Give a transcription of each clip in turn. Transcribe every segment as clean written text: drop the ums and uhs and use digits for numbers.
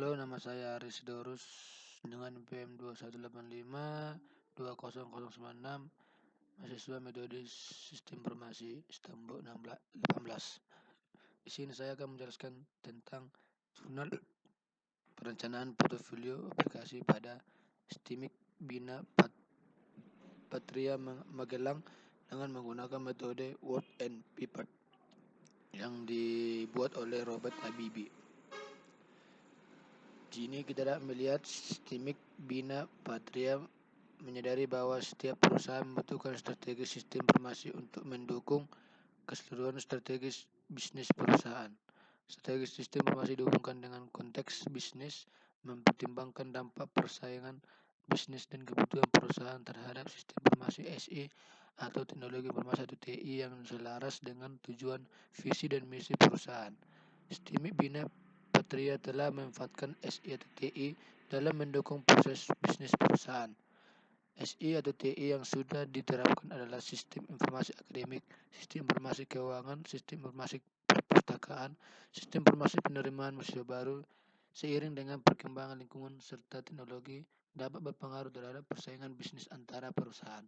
Halo, nama saya Aris Dorus dengan PM 2185 20096, mahasiswa metode Sistem Informasi Istanbul 18. Di sini saya akan menjelaskan tentang jurnal perencanaan portofolio aplikasi pada STIMIK Bina Patria Magelang dengan menggunakan metode Word and Paper yang dibuat oleh Robert Habibie. Di sini kita dapat melihat STIMIK Bina Patria menyadari bahwa setiap perusahaan membutuhkan strategi sistem informasi untuk mendukung keseluruhan strategis bisnis perusahaan. Strategi sistem informasi dihubungkan dengan konteks bisnis, mempertimbangkan dampak persaingan bisnis dan kebutuhan perusahaan terhadap sistem informasi SI atau teknologi informasi atau TI yang selaras dengan tujuan, visi, dan misi perusahaan. STIMIK Bina Patria telah memanfaatkan SI atau TI dalam mendukung proses bisnis perusahaan. SI atau TI yang sudah diterapkan adalah sistem informasi akademik, sistem informasi keuangan, sistem informasi perpustakaan, sistem informasi penerimaan mahasiswa baru. Seiring dengan perkembangan lingkungan serta teknologi dapat berpengaruh terhadap persaingan bisnis antara perusahaan.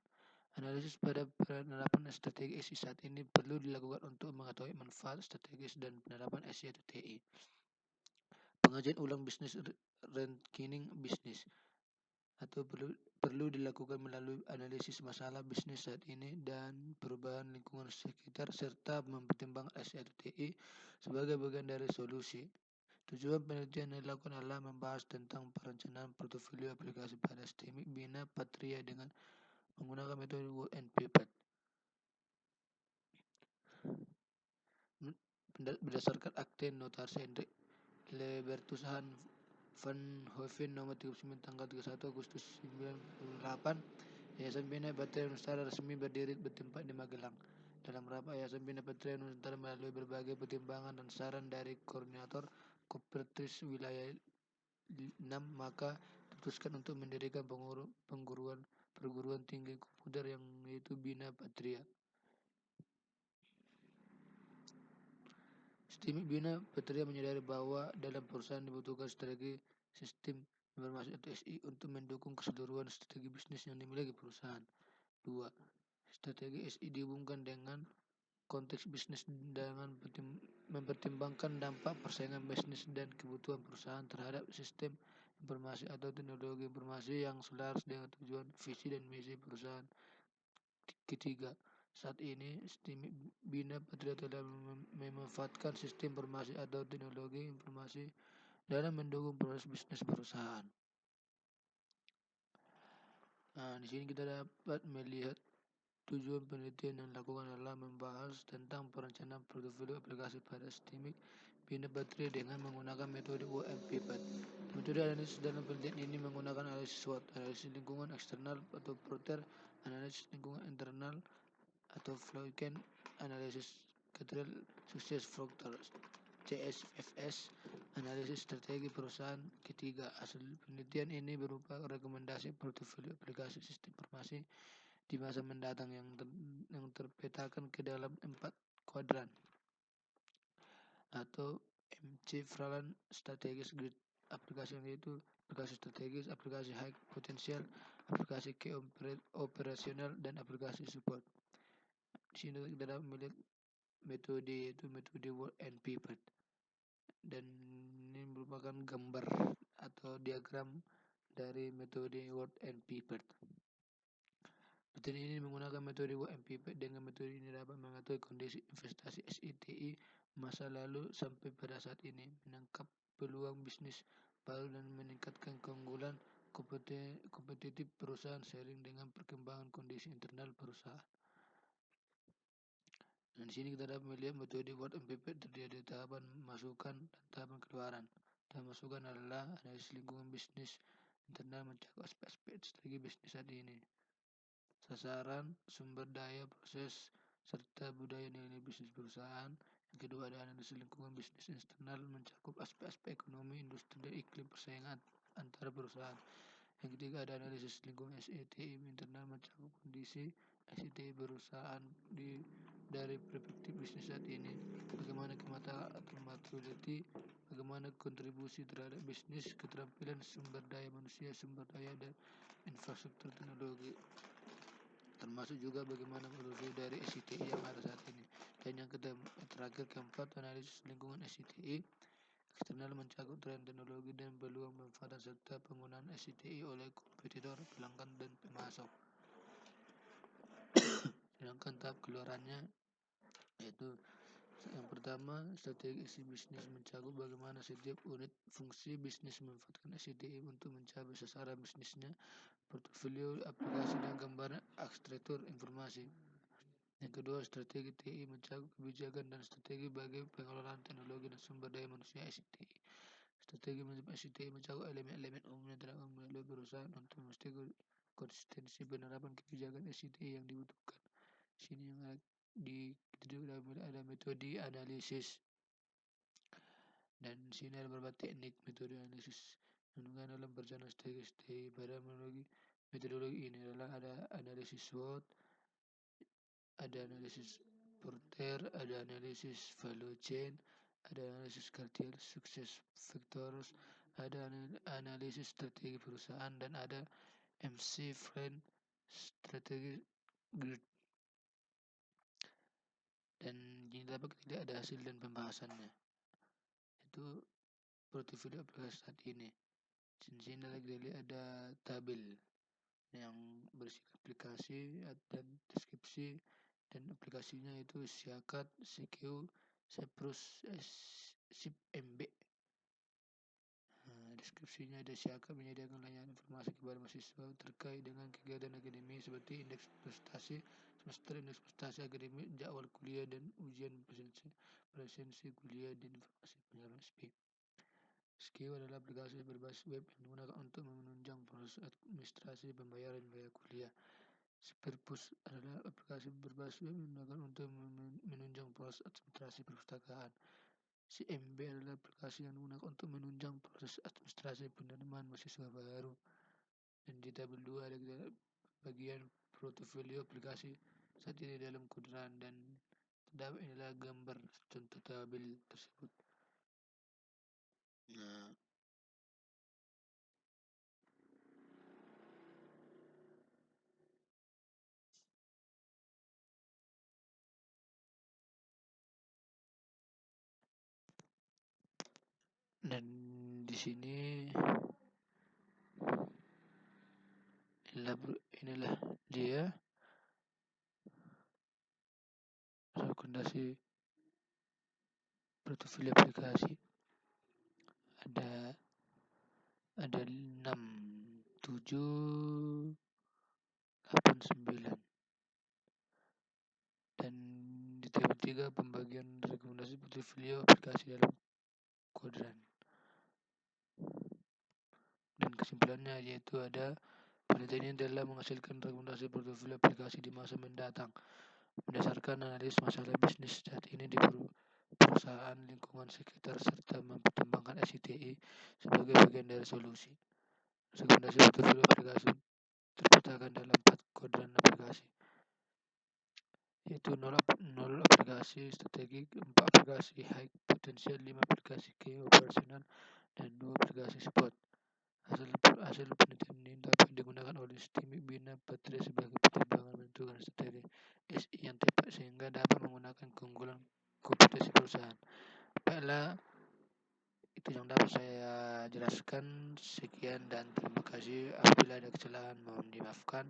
Analisis pada penerapan strategi SI saat ini perlu dilakukan untuk mengetahui manfaat strategis dan penerapan SI atau TI. Pengajian ulang bisnis ranking bisnis atau perlu dilakukan melalui analisis masalah bisnis saat ini dan perubahan lingkungan sekitar serta mempertimbangkan SI atau TI sebagai bagian dari solusi. Tujuan penelitian yang dilakukan adalah membahas tentang perencanaan portofolio aplikasi pada STIMIK Bina Patria dengan menggunakan metode Word and Paper. Berdasarkan akte notaris Hendrik Lebertus van Hoeven nomor 39 tanggal 31 Agustus 98, Yayasan Bina Patria Nusantara resmi berdiri bertempat di Magelang. Dalam rapat Yayasan Bina Patria Nusantara melalui berbagai pertimbangan dan saran dari koordinator Kopertris wilayah 6, maka diputuskan untuk mendirikan perguruan tinggi komputer yang yaitu Bina Patria. STIMIK Bina Patria menyadari bahwa dalam perusahaan dibutuhkan strategi sistem informasi atau SI untuk mendukung keseluruhan strategi bisnis yang dimiliki perusahaan. 2. Strategi SI dihubungkan dengan konteks bisnis dengan mempertimbangkan dampak persaingan bisnis dan kebutuhan perusahaan terhadap sistem informasi atau teknologi informasi yang selaras dengan tujuan, visi, dan misi perusahaan. Ketiga, saat ini STIMIK Bina Patria telah memanfaatkan sistem informasi atau teknologi informasi dalam mendukung proses bisnis perusahaan. Di sini kita dapat melihat tujuan penelitian yang dilakukan adalah membahas tentang perencanaan portofolio aplikasi pada STIMIK Bina Patria dengan menggunakan metode OMP4. Metode analisis dalam penelitian ini menggunakan analisis SWOT, analisis lingkungan eksternal atau Porter, analisis lingkungan internal atau Flowycen, analisis Criteria Success Factors CSFS, analisis strategi perusahaan. Ketiga, hasil penelitian ini berupa rekomendasi portofolio aplikasi sistem informasi di masa mendatang yang terpetakan ke dalam 4 kuadran atau MC-Fralan strategis grid aplikasi, yang yaitu aplikasi strategis, aplikasi high potential, aplikasi key operasional, dan aplikasi support. Di sini kita dapat melihat metode yaitu metode Word and Paper, dan ini merupakan gambar atau diagram dari metode Word and Paper. Metode ini menggunakan metode Word and Paper. Dengan metode ini dapat mengetahui kondisi investasi SITI masa lalu sampai pada saat ini, menangkap peluang bisnis baru dan meningkatkan keunggulan kompetitif perusahaan seiring dengan perkembangan kondisi internal perusahaan. Dan di sini kita dapat melihat metode Word and Paper terdiri dari tahapan masukan dan tahapan keluaran. Tahapan masukan adalah analisis lingkungan bisnis internal mencakup aspek-aspek strategi bisnis saat ini, sasaran, sumber daya, proses, serta budaya nilai bisnis perusahaan. Yang kedua ada analisis lingkungan bisnis eksternal mencakup aspek-aspek ekonomi, industri, dan iklim persaingan antara perusahaan. Yang ketiga ada analisis lingkungan SITI internal mencakup kondisi SITI perusahaan dari perspektif bisnis saat ini, bagaimana kemateriality, bagaimana kontribusi terhadap bisnis, keterampilan sumber daya manusia, sumber daya dan infrastruktur teknologi, termasuk juga bagaimana evolusi dari SCTI yang ada saat ini. Dan yang terakhir keempat, analisis lingkungan SCTI eksternal mencakup tren teknologi dan peluang pemanfaatan serta penggunaan SCTI oleh kompetitor, pelanggan dan pemasok. Sedangkan tahap keluarannya yaitu yang pertama, strategi bisnis mencakup bagaimana setiap unit fungsi bisnis memanfaatkan SCTI untuk mencapai sasaran bisnisnya, portofolio aplikasi dan gambaran arsitektur informasi. Yang kedua, strategi TI mencakup kebijakan dan strategi bagi pengelolaan teknologi dan sumber daya manusia SCTI. Strategi SCTI mencakup elemen-elemen umum yang dilakukan melalui perusahaan untuk memastikan konsistensi penerapan kebijakan SCTI yang dibutuhkan. Sini yang ada metode analisis, dan sini ada beberapa teknik metode analisis menunjukkan dalam perjalanan strategi pada metodologi ini adalah ada analisis SWOT, ada analisis Porter, ada analisis value chain, ada analisis Cartier success factors, ada analisis strategi perusahaan, dan ada MC friend strategi grid. Dan ini dapat dilihat ada hasil dan pembahasannya. Itu portofolio aplikasi saat ini. Di sini lagi dilihat ada tabel yang berisi aplikasi dan deskripsi, dan aplikasinya itu Siakat, CQ, Cyprus, SIP, MB. Deskripsinya ada Siakat menyediakan layanan informasi kepada mahasiswa terkait dengan kegiatan akademik seperti indeks prestasi semester, indeks prestasi akademik, jadwal kuliah dan ujian presensi kuliah, dan informasi penyaluran SP. SQ adalah aplikasi berbasis web yang digunakan untuk menunjang proses administrasi pembayaran biaya kuliah. Perpus adalah aplikasi berbasis web yang digunakan untuk menunjang proses administrasi perpustakaan. CMB adalah aplikasi yang digunakan untuk menunjang proses administrasi penerimaan mahasiswa baru. Dan di tabel 2 ada bagian portofolio aplikasi saat ini dalam Kudran, dan terdapat inilah gambar contoh tabel tersebut. Nah, dan di sini inilah dia rekomendasi portofolio aplikasi. Ada 6, 7, 8, 9. Dan di tabel 3 pembagian rekomendasi portofolio aplikasi dalam Kudran. Dan kesimpulannya yaitu ada penelitian ini telah menghasilkan rekomendasi portofolio aplikasi di masa mendatang berdasarkan analisis masalah bisnis saat ini di perusahaan, lingkungan sekitar, serta mempertimbangkan SCTI sebagai bagian dari solusi. Rekomendasi portofolio aplikasi terpetakan dalam 4 kuadran aplikasi, yaitu 0 aplikasi strategik, 4 aplikasi high potensial, 5 aplikasi key operasional, dan 2 aplikasi support. Hasil penelitian ini dapat digunakan oleh Sistemik Bina Patria sebagai pertimbangan menentukan strategi SI yang tepat sehingga dapat menggunakan keunggulan kompetensi perusahaan. Baiklah, itu yang dapat saya jelaskan. Sekian dan terima kasih. Apabila ada kesalahan mohon dimaafkan.